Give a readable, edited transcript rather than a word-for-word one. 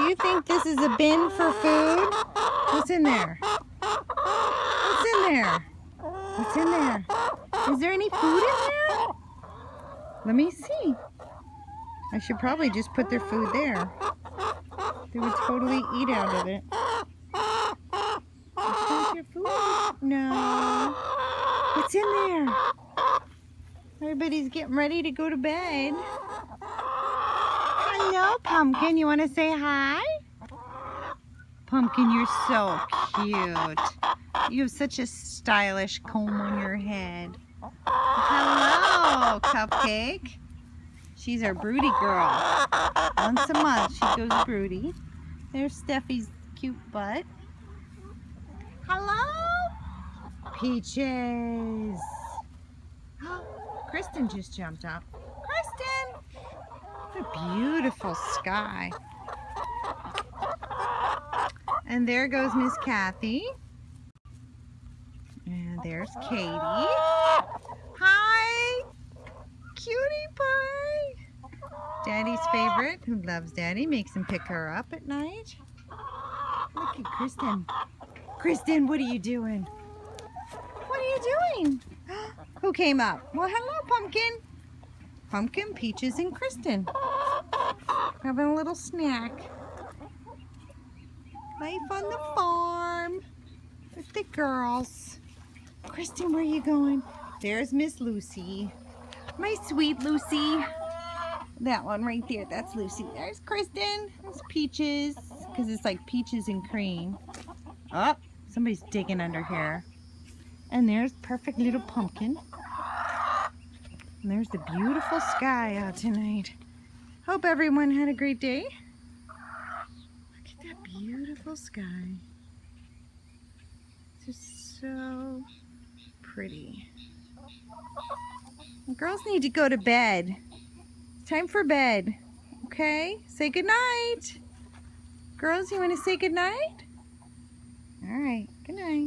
you think this is a bin for food? What's in there? What's in there? What's in there? Is there any food in there? Let me see. I should probably just put their food there. They would totally eat out of it. Is that your food? No. What's in there? Everybody's getting ready to go to bed. Hello, Pumpkin. You want to say hi? Pumpkin, you're so cute. You have such a stylish comb on your head. Hello, Cupcake. She's our broody girl. Once a month she goes broody. There's Steffi's cute butt. Hello? Peaches. Kristen just jumped up. Kristen! What a beautiful sky. And there goes Miss Kathy. And there's Katie. Hi! Cutie pie! Daddy's favorite, who loves Daddy, makes him pick her up at night. Look at Kristen. Kristen, what are you doing? What are you doing? Who came up? Well, hello, Pumpkin. Pumpkin, Peaches, and Kristen. Having a little snack. Life on the farm with the girls. Kristen, where are you going? There's Miss Lucy. My sweet Lucy. That one right there, that's Lucy. There's Kristen. There's Peaches, because it's like peaches and cream. Oh, somebody's digging under here. And there's perfect little Pumpkin. And there's the beautiful sky out tonight. Hope everyone had a great day. Look at that beautiful sky. It's just so pretty. The girls need to go to bed. It's time for bed. Okay? Say goodnight. Girls, you want to say goodnight? All right. Good night.